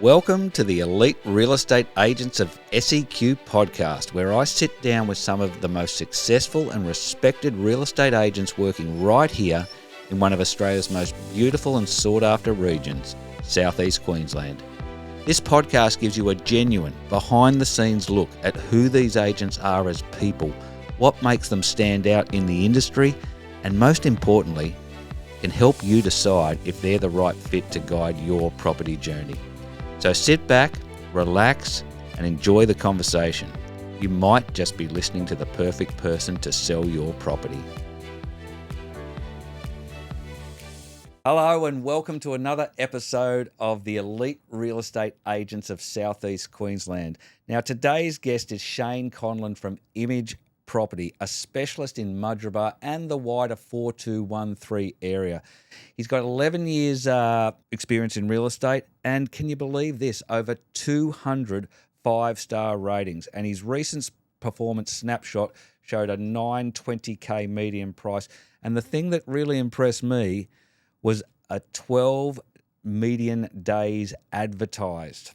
Welcome to the Elite Real Estate Agents of SEQ podcast, where I sit down with some of the most successful and respected real estate agents working right here in one of Australia's most beautiful and sought-after regions, Southeast Queensland. This podcast gives you a genuine, behind-the-scenes look at who these agents are as people, what makes them stand out in the industry, and most importantly, can help you decide if they're the right fit to guide your property journey. So sit back, relax, and enjoy the conversation. You might just be listening to the perfect person to sell your property. Hello and welcome to another episode of the Elite Real Estate Agents of Southeast Queensland. Now today's guest is Shane Conlon from Image Property, a specialist in Mudgeeraba and the wider 4213 area. He's got 11 years experience in real estate, and can you believe this? Over 200 five-star ratings, and his recent performance snapshot showed a 920k median price. And the thing that really impressed me was a 12 median days advertised.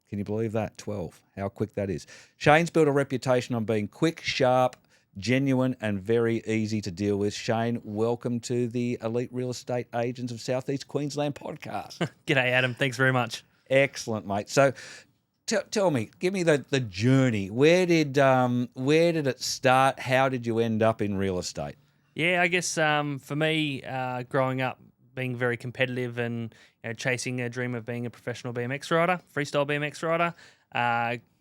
Can you believe that? 12. How quick that is. Shane's built a reputation on being quick, sharp, genuine, and very easy to deal with. Shane, welcome to the Elite Real Estate Agents of Southeast Queensland podcast. G'day, Adam. Thanks very much. Excellent, mate. So tell me, give me the journey. Where did it start? How did you end up in real estate? Yeah, I guess for me, growing up, being very competitive and chasing a dream of being a professional BMX rider, freestyle BMX rider,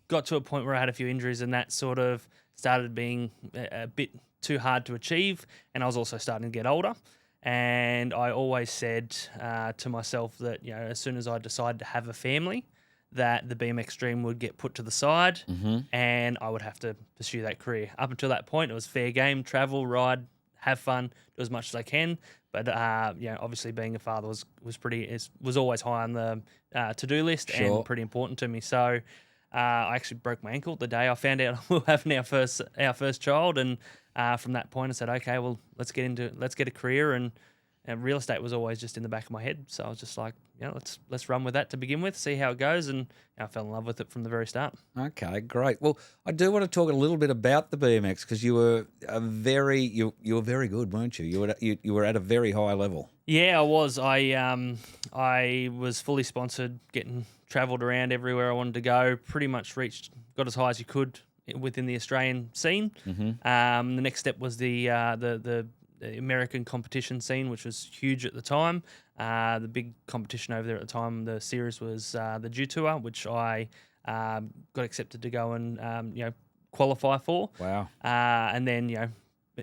got to a point where I had a few injuries and that sort of started being a bit too hard to achieve, and I was also starting to get older. And I always said to myself that as soon as I decided to have a family, that the BMX dream would get put to the side, and I would have to pursue that career. Up until that point, it was fair game, travel, ride, have fun, do as much as I can. But obviously being a father was always high on the to-do list. Sure. And pretty important to me. So I actually broke my ankle the day I found out we were having our first child, and from that point I said, okay, well let's get a career, and real estate was always just in the back of my head. So I was just like, let's run with that to begin with, see how it goes, and I fell in love with it from the very start. Okay, great. Well, I do want to talk a little bit about the BMX because you were you were very good, weren't you? You were at a very high level. Yeah, I was. I was fully sponsored, travelled around everywhere I wanted to go. Pretty much got as high as you could within the Australian scene. The next step was the American competition scene, which was huge at the time. The big competition over there at the time, the series was the Dew Tour, which I got accepted to go and qualify for. Wow! And then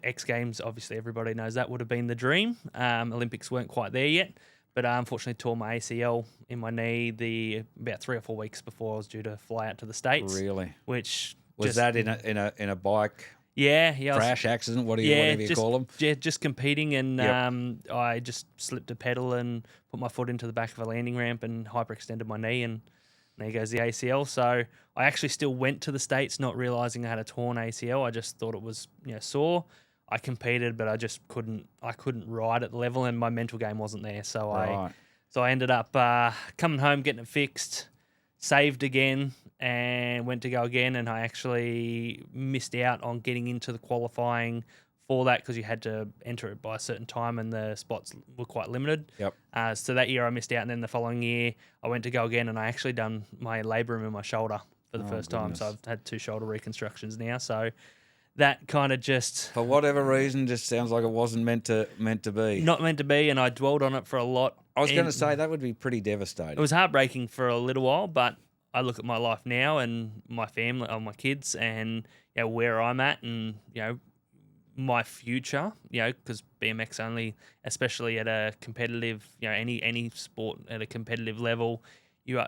X Games, obviously everybody knows that would have been the dream. Olympics weren't quite there yet, but I unfortunately tore my ACL in my knee about 3 or 4 weeks before I was due to fly out to the States. Really? Which was that in a bike? Yeah. Crash accident, whatever you call them? Yeah, just competing, and I just slipped a pedal and put my foot into the back of a landing ramp and hyperextended my knee, and there goes the ACL. So I actually still went to the States not realising I had a torn ACL. I just thought it was sore. I competed, but I just couldn't ride at the level, and my mental game wasn't there. So I ended up coming home, getting it fixed, saved again, and went to go again, and I actually missed out on getting into the qualifying for that because you had to enter it by a certain time and the spots were quite limited. Yep. So that year I missed out, and then the following year I went to go again, and I actually done my labrum in my shoulder for the first time. So I've had 2 shoulder reconstructions now. So that kind of just, for whatever reason, just sounds like it wasn't meant to be. Not meant to be, and I dwelled on it for a lot. I was going to say that would be pretty devastating. It was heartbreaking for a little while, but I look at my life now and my family, my kids, and where I'm at, and my future. Because BMX only, especially at a competitive, any sport at a competitive level, you are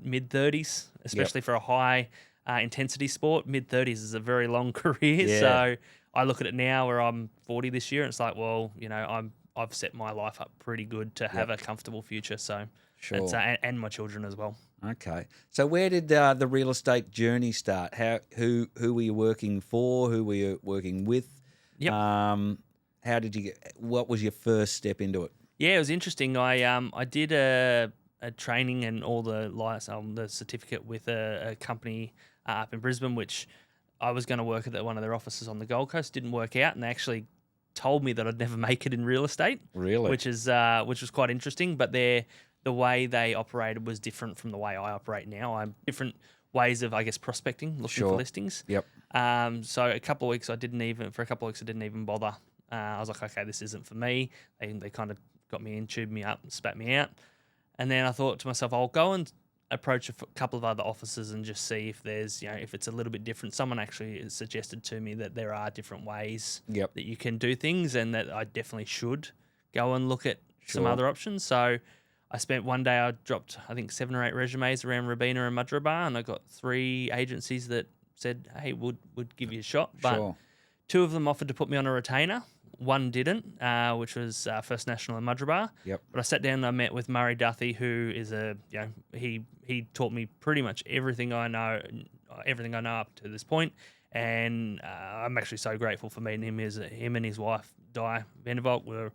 mid-30s, especially for a high intensity sport. Mid-30s is a very long career. Yeah. So I look at it now where I'm 40 this year, and it's like, well, I've set my life up pretty good to have a comfortable future. So sure. And my children as well. Okay. So where did the real estate journey start? Who were you working for? Who were you working with? Yep. How did you what was your first step into it? Yeah, it was interesting. I did a a training and all the certificate with a company up in Brisbane, which I was going to work at one of their offices on the Gold Coast. Didn't work out, and they actually told me that I'd never make it in real estate. Really? Which was quite interesting. But the way they operated was different from the way I operate now. I'm different ways of, I guess, prospecting, looking for listings. Yep. So a couple of weeks I didn't even bother. I was like, okay, this isn't for me. They kind of got me in, tubed me up, spat me out. And then I thought to myself, I'll go and approach a couple of other offices and just see if there's, if it's a little bit different. Someone actually suggested to me that there are different ways that you can do things, and that I definitely should go and look at some other options. So I spent one day, I dropped, I think, 7 or 8 resumes around Robina and Mudgeeraba, and I got 3 agencies that said, hey, would give you a shot. But 2 of them offered to put me on a retainer. One didn't, which was First National and Mudgeeraba. Yep. But I sat down and I met with Murray Duthie, who is he taught me pretty much everything I know up to this point. And I'm actually so grateful for meeting him. Him and his wife, Di Vandervalk, were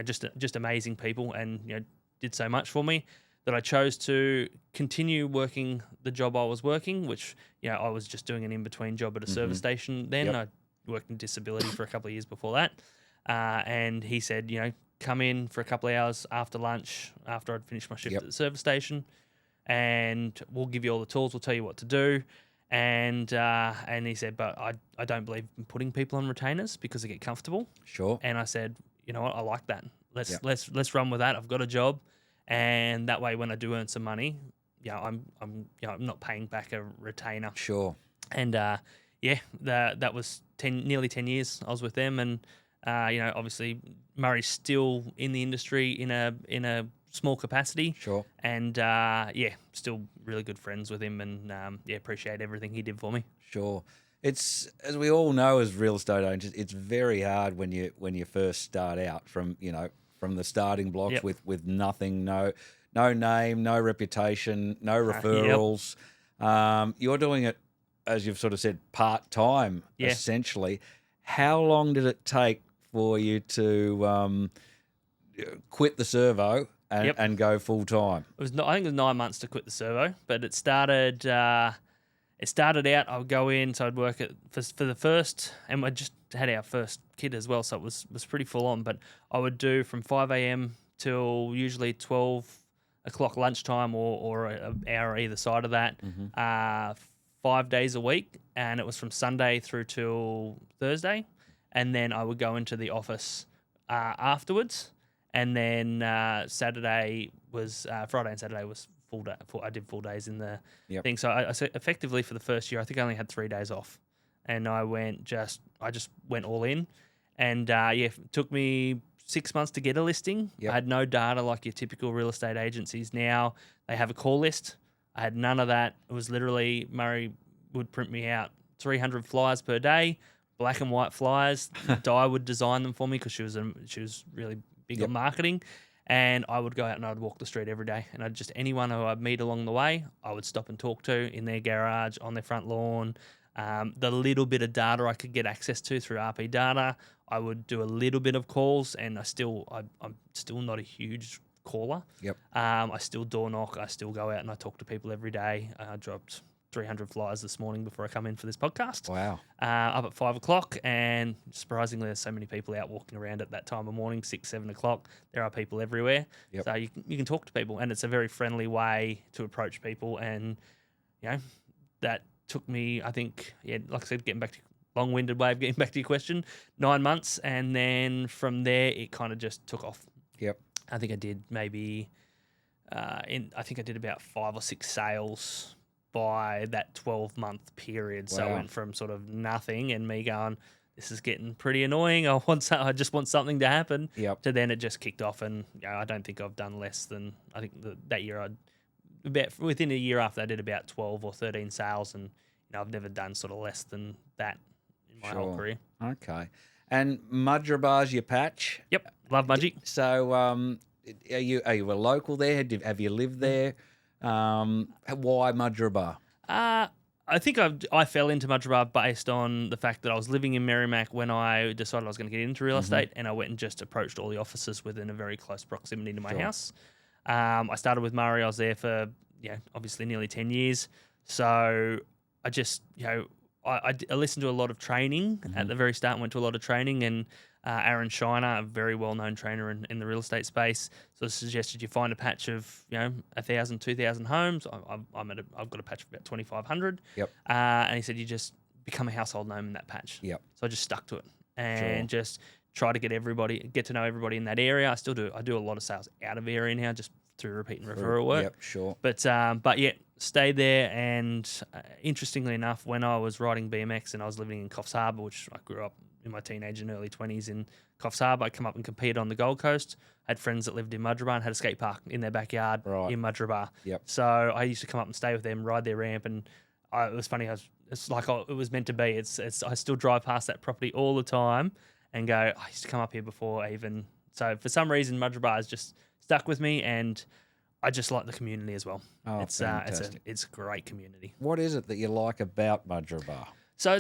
just amazing people, and did so much for me that I chose to continue working the job I was working, which I was just doing an in-between job at a service station then. I worked in disability for a couple of years before that. And he said, come in for a couple of hours after lunch, after I'd finished my shift at the service station, and we'll give you all the tools. We'll tell you what to do. And he said, but I don't believe in putting people on retainers because they get comfortable. Sure. And I said, you know what, I like that. Let's run with that. I've got a job, and that way when I do earn some money, I'm not paying back a retainer. Sure. And that was nearly 10 years I was with them, and obviously Murray's still in the industry in a small capacity. Sure. And still really good friends with him, and appreciate everything he did for me. Sure. It's, as we all know as real estate agents, it's very hard when you first start out from the starting blocks with nothing, no name, no reputation, no referrals. You're doing it, as you've sort of said, part-time, essentially. How long did it take for you to quit the servo and go full-time? I think it was 9 months to quit the servo, but it started out, I would go in, so I'd work for the first, and I just had our first kid as well, so it was pretty full-on, but I would do from 5 a.m. till usually 12 o'clock lunchtime or an hour either side of that, 5 days a week, and it was from Sunday through till Thursday, and then I would go into the office afterwards, and then Friday and Saturday was full day. I did full days in the thing, so I effectively for the first year I think I only had 3 days off, and I just went all in, and it took me 6 months to get a listing. I had no data like your typical real estate agencies. Now they have a call list. I had none of that. It was literally Murray would print me out 300 flyers per day, black and white flyers. Di would design them for me because she was really big on marketing, and I would go out and I'd walk the street every day, and anyone who I'd meet along the way, I would stop and talk to in their garage, on their front lawn. The little bit of data I could get access to through RP data, I would do a little bit of calls, and I'm still not a huge caller. I still door knock. I still go out and I talk to people every day. I dropped 300 flyers this morning before I come in for this podcast. Wow. Up at 5 o'clock, and surprisingly, there's so many people out walking around at that time of morning, 6, 7 o'clock. There are people everywhere. So you can talk to people, and it's a very friendly way to approach people. And, that took me, I think, like I said, long-winded way of getting back to your question, 9 months. And then from there, it kind of just took off. I think I did maybe, I think I did about 5 or 6 sales by that 12-month period. So I went from sort of nothing and me going, this is getting pretty annoying. I just want something to happen. To then it just kicked off, and I don't think I've done less than, I think that year within a year after I did about 12 or 13 sales, and I've never done sort of less than that in my whole career. Okay. And Mudgeeraba's your patch? Yep, love Mudgee. So are you a local there? Have you lived there? Why Mudgeeraba? I think I fell into Mudgeeraba based on the fact that I was living in Merrimack when I decided I was going to get into real estate, and I went and just approached all the offices within a very close proximity to my house. I started with Murray. I was there for obviously nearly 10 years. So I just I listened to a lot of training at the very start. Went to a lot of training, and Aaron Shiner, a very well-known trainer in the real estate space, sort of suggested you find a patch of 1,000, 2,000 homes. I've got a patch of about 2,500. Yep. And he said you just become a household name in that patch. Yep. So I just stuck to it and just try to get to know everybody in that area. I still do. I do a lot of sales out of area now, just through repeat and referral work. Yep, sure. But yeah, stayed there. And interestingly enough, when I was riding BMX and I was living in Coffs Harbour, which I grew up in my teenage and early 20s in Coffs Harbour, I come up and competed on the Gold Coast. I had friends that lived in Mudgeeraba and had a skate park in their backyard in Mudgeeraba. Yep. So I used to come up and stay with them, ride their ramp, and it was funny. It's like it was meant to be. It's I still drive past that property all the time and go, I used to come up here before even. So for some reason, Mudgeeraba has just stuck with me, and I just like the community as well. Oh, it's fantastic. It's a great community. What is it that you like about Mudgeeraba? So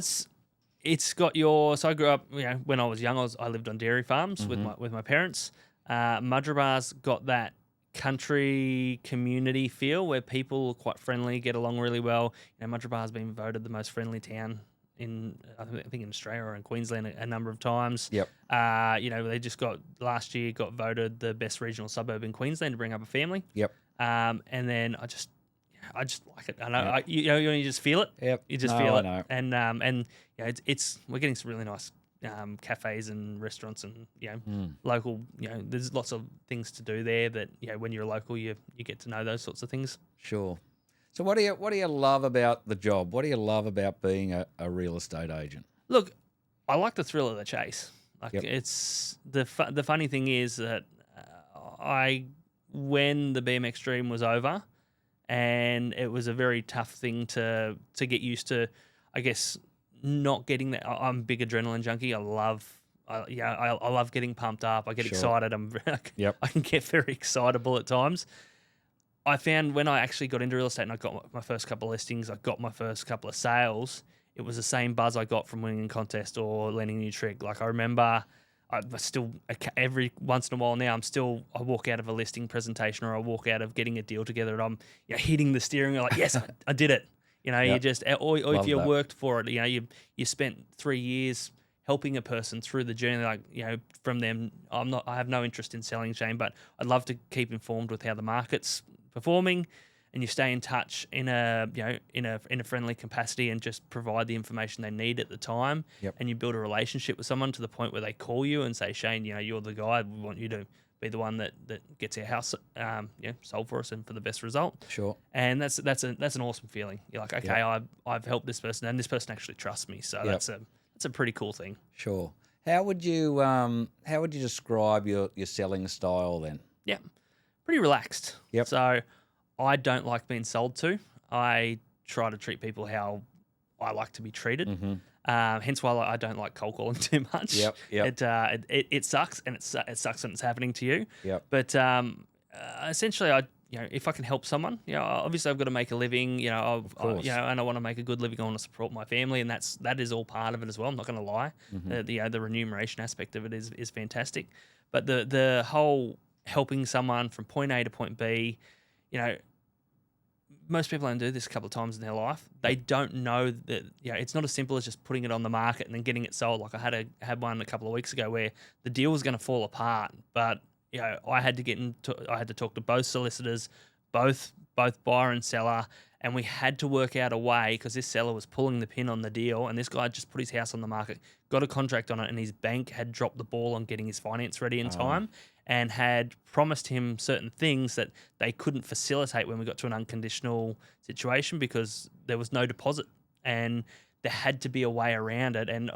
it's got so I grew up, when I was young, I lived on dairy farms with my parents. Mudgeeraba's got that country community feel where people are quite friendly, get along really well. Mudgeeraba has been voted the most friendly town in Australia or in Queensland a number of times. Yep. They just last year got voted the best regional suburb in Queensland to bring up a family. Yep. And then I just like it. I know. Yep. You just feel it. Yep. You just feel it. I know. And we're getting some really nice cafes and restaurants and local. There's lots of things to do there that when you're a local, you get to know those sorts of things. Sure. So what do you love about the job? What do you love about being a real estate agent? Look, I like the thrill of the chase. Like Yep. it's the funny thing is that when the BMX dream was over, and it was a very tough thing to get used to. I guess not getting that. I'm a big adrenaline junkie. I love getting pumped up. I get excited. I can get very excitable at times. I found when I actually got into real estate and I got my first couple of listings, I got my first couple of sales, it was the same buzz I got from winning a contest or learning a new trick. Like I remember, I still, every once in a while now, I walk out of a listing presentation or I walk out of getting a deal together and I'm hitting the steering wheel like, yes, I did it. Yep. You just, or if you that. worked for it, you spent 3 years helping a person through the journey, like, from them, I have no interest in selling, Shane, but I'd love to keep informed with how the market's performing, and you stay in touch in a friendly capacity and just provide the information they need at the time. Yep. And you build a relationship with someone to the point where they call you and say, Shane, you're the guy. We want you to be the one that gets our house sold for us and for the best result. Sure. And that's an awesome feeling. You're like, okay, Yep. I've helped this person and this person actually trusts me. So Yep. that's a pretty cool thing. Sure. How would you describe your selling style then? Yeah, pretty relaxed. Yep. So I don't like being sold to. I try to treat people how I like to be treated. Mm-hmm. Hence why I don't like cold calling too much. Yep. It sucks, and it sucks when it's happening to you. Yep. But essentially, if I can help someone, obviously I've got to make a living. Of course. And I want to make a good living. I want to support my family, and that is all part of it as well. I'm not going to lie. Mm-hmm. The remuneration aspect of it is fantastic, but the whole helping someone from point A to point B, most people only do this a couple of times in their life. They don't know that it's not as simple as just putting it on the market and then getting it sold. Like I had one a couple of weeks ago where the deal was going to fall apart, but I had to talk to both solicitors, both buyer and seller, and we had to work out a way because this seller was pulling the pin on the deal, and this guy just put his house on the market, got a contract on it, and his bank had dropped the ball on getting his finance ready in time and had promised him certain things that they couldn't facilitate when we got to an unconditional situation because there was no deposit, and there had to be a way around it. And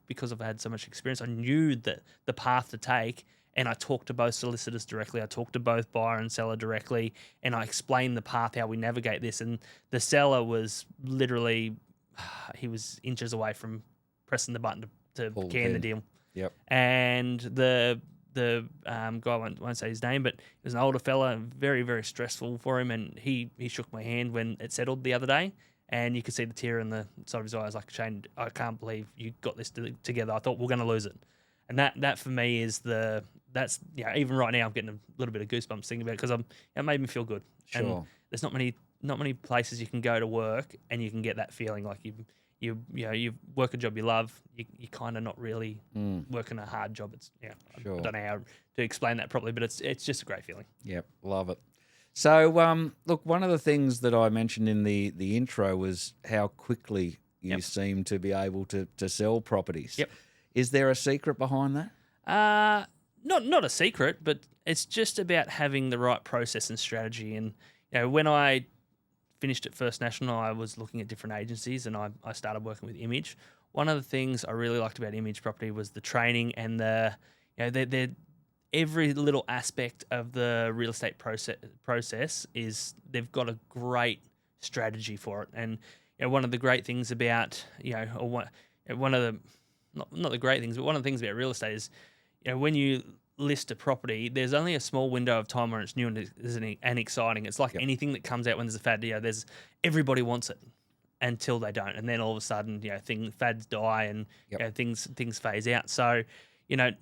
because I've had so much experience, I knew that the path to take. And I talked to both solicitors directly. I talked to both buyer and seller directly, and I explained the path, how we navigate this. And the seller was literally, he was inches away from pressing the button to can the deal. Yep. And the guy, I won't say his name, but he was an older fella, very, very stressful for him. And he shook my hand when it settled the other day. And you could see the tear in the side of his eye. I was like, Shane, I can't believe you got this together. I thought we're going to lose it. And that for me is the that's even right now I'm getting a little bit of goosebumps thinking about it because it made me feel good. Sure. And there's not many places you can go to work and you can get that feeling like you work a job you love. You're kind of not really working a hard job. It's Sure. I don't know how to explain that properly, but it's just a great feeling. Yep, love it. So, look, one of the things that I mentioned in the intro was how quickly you seem to be able to sell properties. Yep. Is there a secret behind that? Not a secret, but it's just about having the right process and strategy. And when I finished at First National, I was looking at different agencies, and I started working with Image. One of the things I really liked about Image Property was the training and the every little aspect of the real estate process is they've got a great strategy for it. And one of the great things about one of the not the great things, but one of the things about real estate is when you list a property, there's only a small window of time where it's new and exciting. It's like anything that comes out when there's a fad. There's everybody wants it until they don't, and then all of a sudden, fads die and things phase out. So,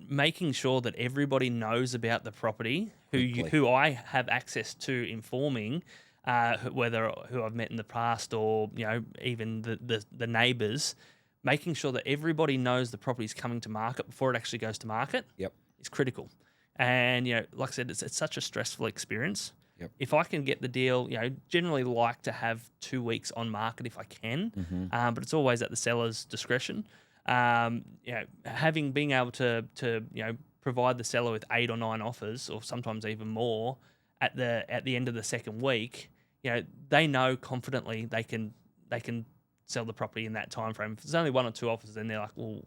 making sure that everybody knows about the property, who I have access to informing, who I've met in the past or even the neighbours, making sure that everybody knows the property is coming to market before it actually goes to market. Is critical. And, like I said, it's such a stressful experience. If I can get the deal, generally like to have 2 weeks on market if I can, but it's always at the seller's discretion. Being able to provide the seller with 8 or 9 offers, or sometimes even more, at the end of the second week, they know confidently they can sell the property in that time frame. If there's only 1 or 2 offers, then they're like, well,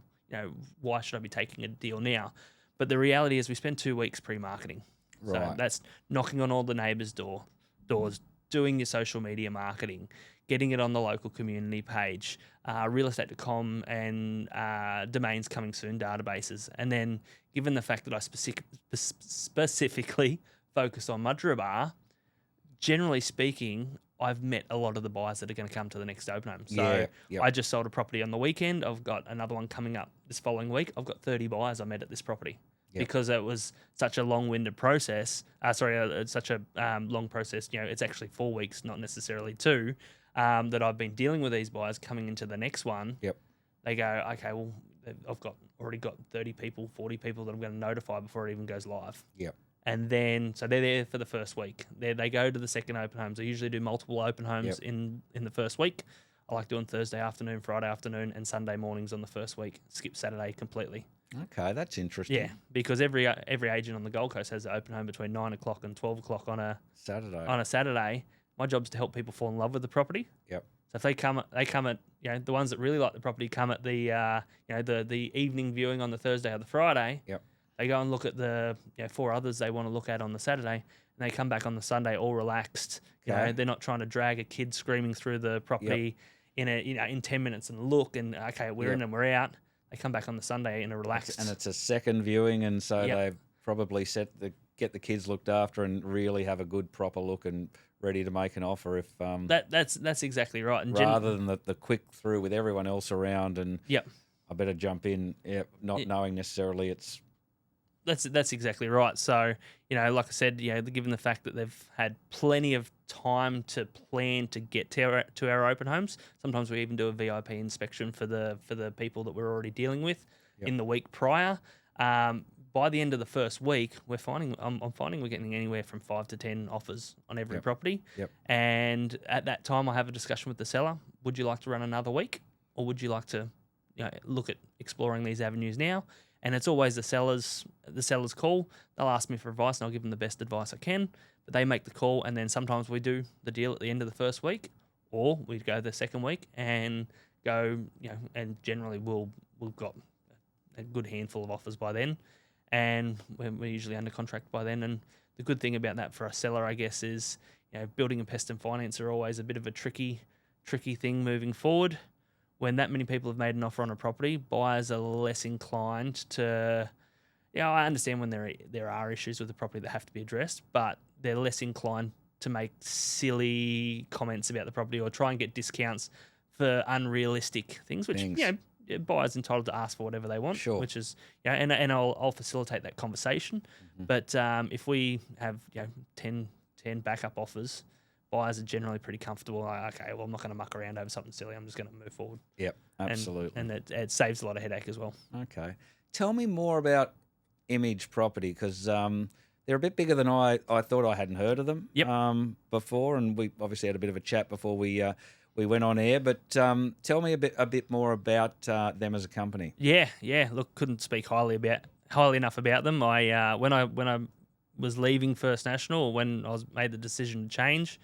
why should I be taking a deal now? But the reality is we spend 2 weeks pre-marketing. Right. So that's knocking on all the neighbours' doors, doing your social media marketing, getting it on the local community page, realestate.com and domains coming soon databases. And then given the fact that I specifically focus on Mudgeeraba, generally speaking, I've met a lot of the buyers that are going to come to the next open home. So I just sold a property on the weekend. I've got another one coming up this following week. I've got 30 buyers I met at this property because it was such a long-winded process. Such a long process. It's actually 4 weeks, not necessarily 2, that I've been dealing with these buyers coming into the next one. They go, okay, well, I've already got 30 people, 40 people that I'm going to notify before it even goes live. And then, so they're there for the first week. They go to the second open homes. I usually do multiple open homes in the first week. I like doing Thursday afternoon, Friday afternoon, and Sunday mornings on the first week. Skip Saturday completely. Okay, that's interesting. Yeah, because every agent on the Gold Coast has an open home between 9 o'clock and 12 o'clock on a Saturday. My job's to help people fall in love with the property. So if they come at the ones that really like the property come at the the evening viewing on the Thursday or the Friday. They go and look at the 4 others they want to look at on the Saturday, and they come back on the Sunday all relaxed. They're not trying to drag a kid screaming through the property in 10 minutes and look and we're in and we're out. They come back on the Sunday in a relaxed. And it's a second viewing, and so they've probably get the kids looked after and really have a good proper look and ready to make an offer if that's exactly right. And rather than the quick through with everyone else around and I better jump in, not knowing necessarily it's. That's exactly right. So, like I said, given the fact that they've had plenty of time to plan to get to our open homes, sometimes we even do a VIP inspection for the people that we're already dealing with in the week prior. By the end of the first week, I'm finding we're getting anywhere from 5 to 10 offers on every property. And at that time, I have a discussion with the seller. Would you like to run another week, or would you like to look at exploring these avenues now? And it's always the seller's call. They'll ask me for advice, and I'll give them the best advice I can. But they make the call, and then sometimes we do the deal at the end of the first week, or we go the second week and go, and generally we've got a good handful of offers by then, and we're usually under contract by then. And the good thing about that for a seller, I guess, is building and pest and finance are always a bit of a tricky thing moving forward. When that many people have made an offer on a property, buyers are less inclined to. I understand when there are issues with the property that have to be addressed, but they're less inclined to make silly comments about the property or try and get discounts for unrealistic things, which buyers entitled to ask for whatever they want, Sure. which is and I'll facilitate that conversation. But if we have 10 backup offers, buyers are generally pretty comfortable. Like, okay, well, I'm not going to muck around over something silly. I'm just going to move forward. Yep, absolutely. And it saves a lot of headache as well. Okay. Tell me more about Image Property, because they're a bit bigger than I thought. I hadn't heard of them before, and we obviously had a bit of a chat before we went on air. But tell me a bit more about them as a company. Yeah. Look, couldn't speak highly enough about them. I when I was leaving First National, or when I made the decision to change,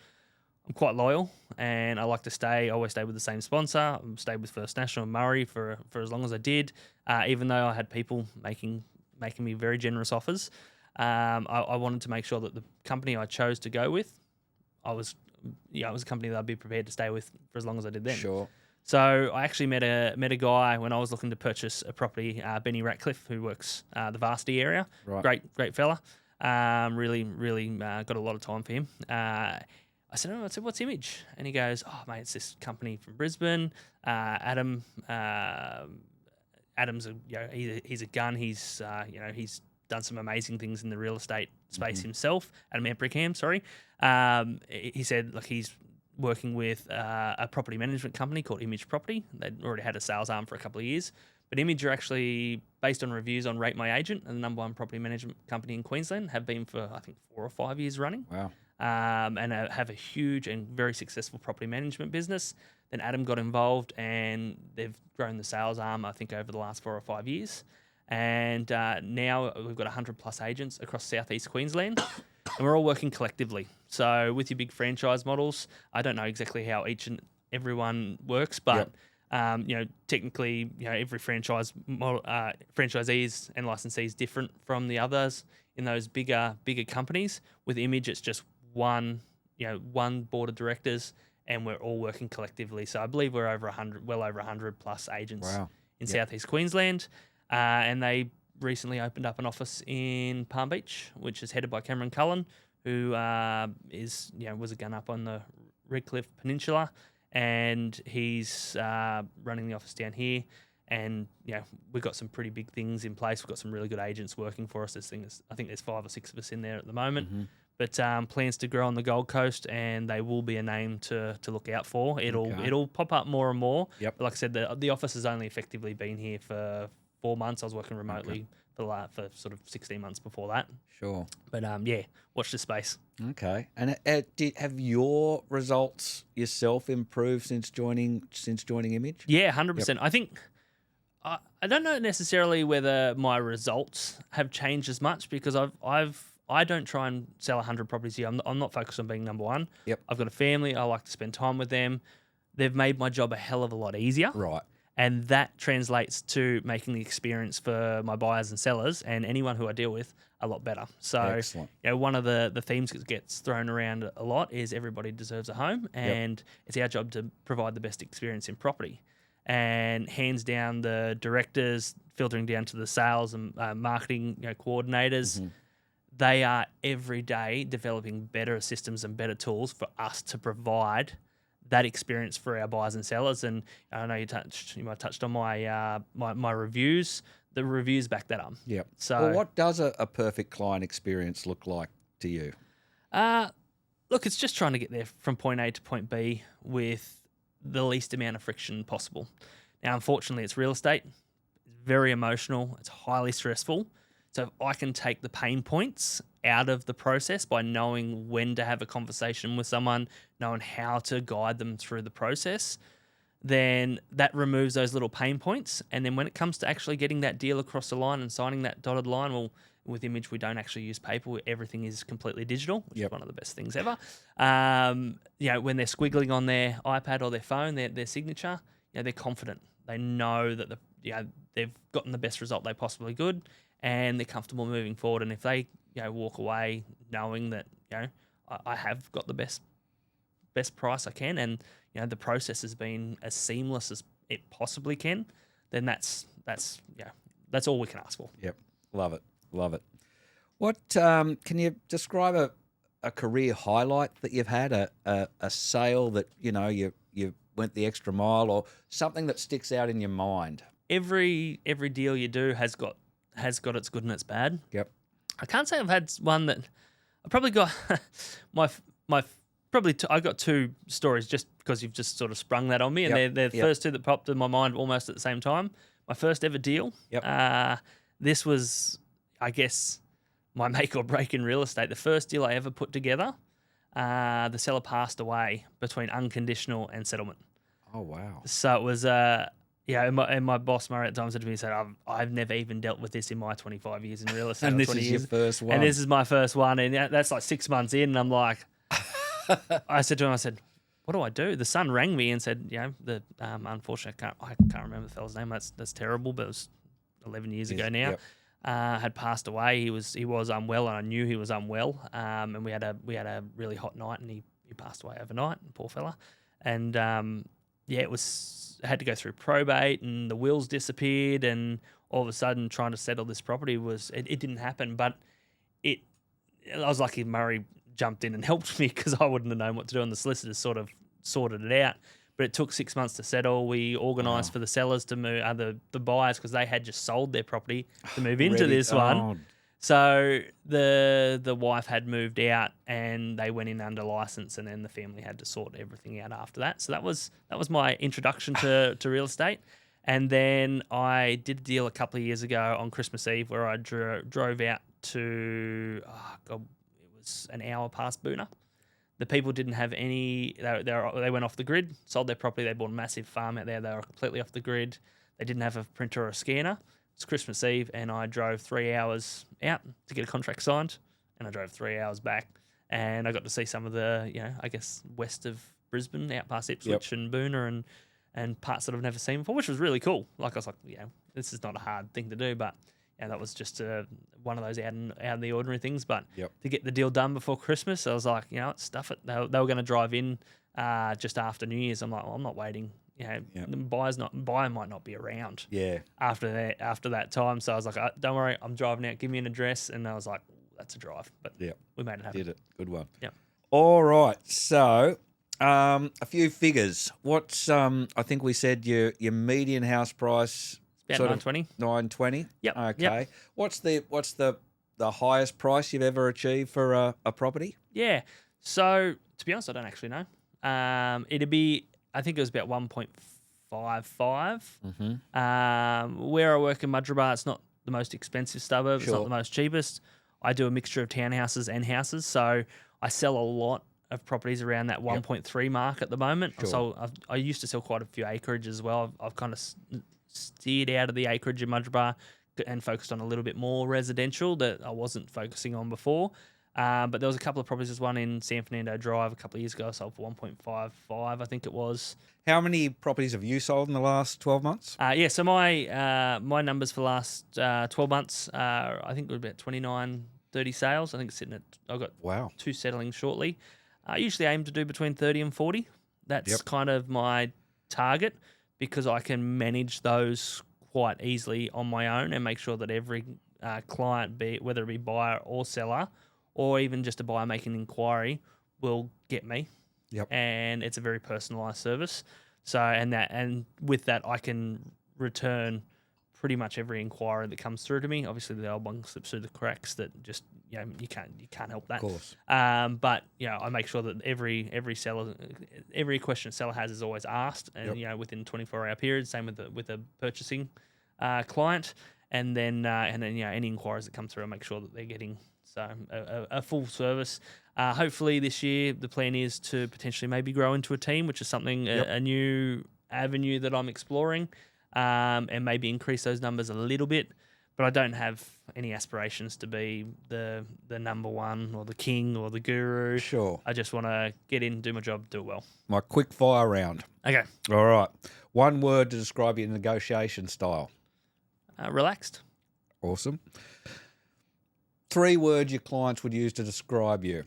I'm quite loyal and I like to stay. I always stay with the same sponsor. I stayed with First National and Murray for as long as I did, even though I had people making me very generous offers. I wanted to make sure that the company I chose to go with, it was a company that I'd be prepared to stay with for as long as I did then. Sure. So I actually met a guy when I was looking to purchase a property, Benny Ratcliffe, who works the Varsity area. Right. Great fella. Really got a lot of time for him. I said, what's Image? And he goes, oh, mate, it's this company from Brisbane. Adam's he's a gun. He's he's done some amazing things in the real estate space himself. Adam Empricam, sorry. He said, look, he's working with a property management company called Image Property. They'd already had a sales arm for a couple of years. But Image are actually, based on reviews on Rate My Agent, and the number one property management company in Queensland, have been for, I think, 4 or 5 years running. Wow. And have a huge and very successful property management business. Then Adam got involved, and they've grown the sales arm, I think, over the last 4 or 5 years. And now we've got 100+ agents across southeast Queensland, and we're all working collectively. So with your big franchise models, I don't know exactly how each and everyone works, but technically, every franchise model, franchisees and licensees different from the others in those bigger companies. With Image, it's just one board of directors, and we're all working collectively. So I believe we're well over 100+ agents in southeast Queensland. And they recently opened up an office in Palm Beach, which is headed by Cameron Cullen, who was a gun up on the Redcliffe Peninsula, and he's running the office down here. And we've got some pretty big things in place. We've got some really good agents working for us. I think there's 5 or 6 of us in there at the moment. But plans to grow on the Gold Coast, and they will be a name to look out for. It'll pop up more and more. Yep. But like I said, the office has only effectively been here for 4 months. I was working remotely for sort of 16 months before that. Sure. But watch this space. Okay. And have your results yourself improved since joining Image? Yeah, 100%. I think I don't know necessarily whether my results have changed as much, because I don't try and sell 100 properties here. I'm not focused on being number one. Yep. I've got a family. I like to spend time with them. They've made my job a hell of a lot easier. Right. And that translates to making the experience for my buyers and sellers and anyone who I deal with a lot better. So, excellent. One of the themes that gets thrown around a lot is everybody deserves a home, and it's our job to provide the best experience in property. And hands down, the directors, filtering down to the sales and marketing coordinators, they are every day developing better systems and better tools for us to provide that experience for our buyers and sellers. And I know you might have touched on my reviews. The reviews back that up. Yep. So, well, what does a perfect client experience look like to you? Look, it's just trying to get there from point A to point B with the least amount of friction possible. Now, unfortunately, it's real estate. It's very emotional. It's highly stressful. So if I can take the pain points out of the process by knowing when to have a conversation with someone, knowing how to guide them through the process, then that removes those little pain points. And then when it comes to actually getting that deal across the line and signing that dotted line, well, with Image, we don't actually use paper. Everything is completely digital, which is one of the best things ever. When they're squiggling on their iPad or their phone, their signature, they're confident. They know that they've gotten the best result they possibly could, and they're comfortable moving forward. And if they walk away knowing that I have got the best price I can, and the process has been as seamless as it possibly can, then that's all we can ask for. Yep, love it. What can you describe a career highlight that you've had, a sale that you went the extra mile, or something that sticks out in your mind every deal you do has got its good and its bad. Yep. I can't say I've had one that I probably got my I got two stories just because you've just sort of sprung that on me, and they're the first two that popped in my mind almost at the same time. My first ever deal. Yep. This was, I guess, my make or break in real estate. The first deal I ever put together. The seller passed away between unconditional and settlement. Oh wow. So it was and my boss Murray at the time said to me, he said, I've never even dealt with this in my 25 years in real estate. And this 20 is years. your first one. And this is my first one. And that's like 6 months in. And I'm like, I said to him, what do I do? The son rang me and said, unfortunately, I can't remember the fella's name. That's terrible, but it was 11 years ago now. Yep. Had passed away. He was unwell, and I knew he was unwell. And we had a really hot night, and he passed away overnight. Poor fella. And it was had to go through probate, and the wills disappeared, and all of a sudden trying to settle this property it didn't happen. But I was lucky Murray jumped in and helped me because I wouldn't have known what to do, and the solicitors sort of sorted it out. But it took 6 months to settle. We organised for the sellers to move, the buyers, because they had just sold their property to move into this one. So the wife had moved out, and they went in under license, and then the family had to sort everything out after that. So that was my introduction to real estate. And then I did a deal a couple of years ago on Christmas Eve where I drove out to it was an hour past Boona. The people didn't have any. They went off the grid, sold their property. They bought a massive farm out there. They were completely off the grid. They didn't have a printer or a scanner. It's Christmas Eve, and I drove 3 hours out to get a contract signed, and I drove 3 hours back, and I got to see some of the, I guess, west of Brisbane, out past Ipswich and Boona, and parts that I've never seen before, which was really cool. Like I was like, this is not a hard thing to do, but that was just one of those out of the ordinary things. But to get the deal done before Christmas, I was like, stuff it. They were going to drive in just after New Year's. I'm like, well, I'm not waiting. The buyer might not be around. Yeah. After that time, so I was like, don't worry, I'm driving out. Give me an address, and I was like, that's a drive. But we made it happen. Did it? Good one. Yeah. All right. So, a few figures. What's I think we said your median house price. About 920. 920. Yep. Okay. Yep. What's the highest price you've ever achieved for a property? Yeah. So to be honest, I don't actually know. It'd be, I think it was about 1.55. Where I work in Mudgeeraba, it's not the most expensive suburb. It's not the most cheapest. I do a mixture of townhouses and houses, so I sell a lot of properties around that 1.3 mark at the moment. So I used to sell quite a few acreage as well. I've kind of steered out of the acreage in Mudgeeraba and focused on a little bit more residential that I wasn't focusing on before. But there was a couple of properties. There's one in San Fernando Drive a couple of years ago. I sold for 1.55, I think it was. How many properties have you sold in the last 12 months? So my numbers for the last 12 months, I think it was about 29, 30 sales. I think it's sitting at, I've got 2 settling shortly. I usually aim to do between 30 and 40. That's kind of my target, because I can manage those quite easily on my own and make sure that every client, whether it be buyer or seller, or even just a buyer making an inquiry, will get me. And it's a very personalised service. So and with that, I can return pretty much every inquiry that comes through to me. Obviously, the old one slips through the cracks that just you can't help that. Of course. But I make sure that every question a seller has is always asked, and within 24-hour period. Same with a purchasing client, and then any inquiries that come through, I make sure that they're getting a full service. Hopefully this year the plan is to potentially maybe grow into a team, which is something a new avenue that I'm exploring, and maybe increase those numbers a little bit. But I don't have any aspirations to be the number one or the king or the guru. Sure. I just want to get in, do my job, do it well. My quick fire round. Okay. All right. One word to describe your negotiation style. Relaxed. Awesome. 3 words your clients would use to describe you.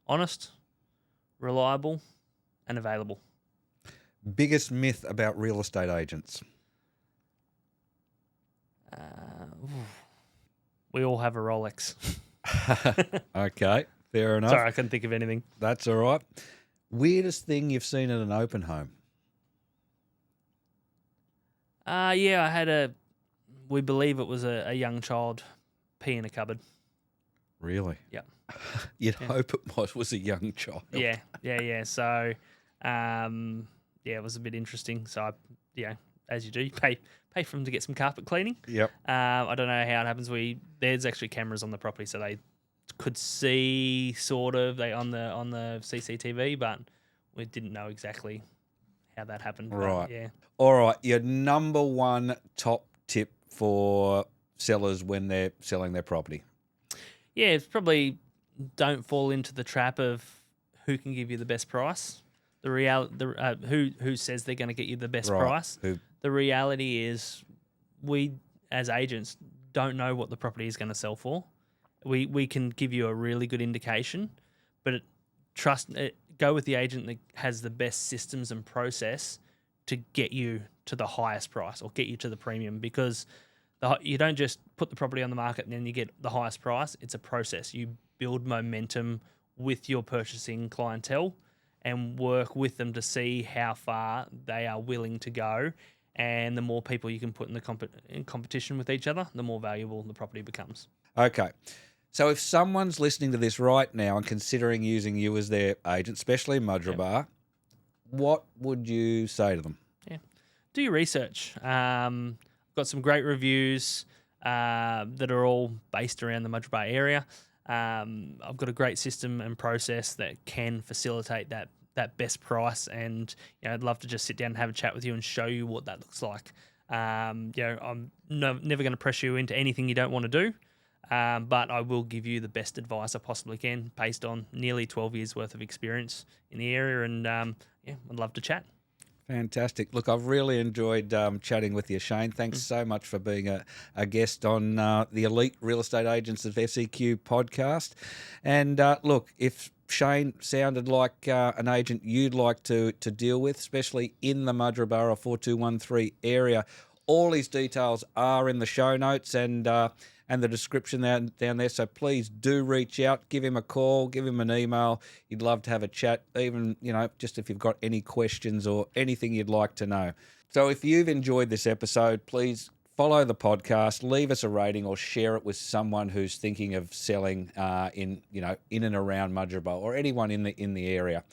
Honest, reliable, and available. Biggest myth about real estate agents. We all have a Rolex. Okay, fair enough. Sorry, I couldn't think of anything. That's all right. Weirdest thing you've seen at an open home? Yeah, I had we believe it was a young child pee in a cupboard. Really? Yeah. You'd hope it was a young child. Yeah. So, it was a bit interesting. So, as you do, you pay for them to get some carpet cleaning. Yep. I don't know how it happens. There's actually cameras on the property, so they could see on the CCTV, but we didn't know exactly how that happened. Right. But, yeah. All right. Your number one top tip for sellers when they're selling their property? Yeah, it's probably don't fall into the trap of who can give you the best price. Who says they're going to get you the best price. The reality is we, as agents, don't know what the property is going to sell for. We can give you a really good indication, but go with the agent that has the best systems and process to get you to the highest price or get you to the premium, because you don't just put the property on the market and then you get the highest price. It's a process. You build momentum with your purchasing clientele and work with them to see how far they are willing to go. And the more people you can put in competition with each other, the more valuable the property becomes. Okay. So if someone's listening to this right now and considering using you as their agent, especially in Mudgeeraba, what would you say to them? Yeah. Do your research. Got some great reviews that are all based around the Mudgeeraba area. I've got a great system and process that can facilitate that best price, and I'd love to just sit down and have a chat with you and show you what that looks like. I'm never going to press you into anything you don't want to do, but I will give you the best advice I possibly can based on nearly 12 years worth of experience in the area, and I'd love to chat. Fantastic. Look, I've really enjoyed chatting with you, Shane. Thanks so much for being a guest on the Elite Real Estate Agents of SEQ podcast. And look, if Shane sounded like an agent you'd like to deal with, especially in the Mudgeeraba 4213 area, all his details are in the show notes and the description down there. So please do reach out, give him a call, give him an email. He'd love to have a chat, even, just if you've got any questions or anything you'd like to know. So if you've enjoyed this episode, please follow the podcast, leave us a rating or share it with someone who's thinking of selling in and around Mudgeeraba or anyone in the area.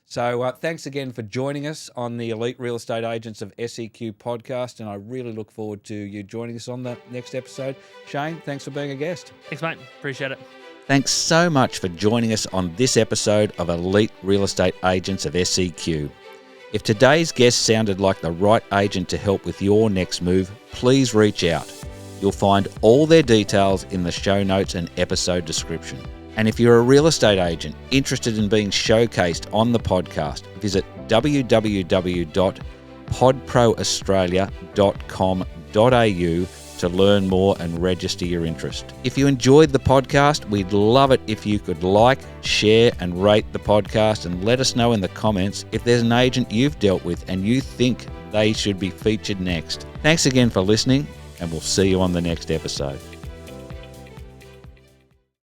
So thanks again for joining us on the Elite Real Estate Agents of SEQ podcast, and I really look forward to you joining us on the next episode. Shane, thanks for being a guest. Thanks, mate. Appreciate it. Thanks so much for joining us on this episode of Elite Real Estate Agents of SEQ. If today's guest sounded like the right agent to help with your next move, please reach out. You'll find all their details in the show notes and episode description. And if you're a real estate agent interested in being showcased on the podcast, visit www.podproaustralia.com.au to learn more and register your interest. If you enjoyed the podcast, we'd love it if you could like, share and rate the podcast, and let us know in the comments if there's an agent you've dealt with and you think they should be featured next. Thanks again for listening, and we'll see you on the next episode.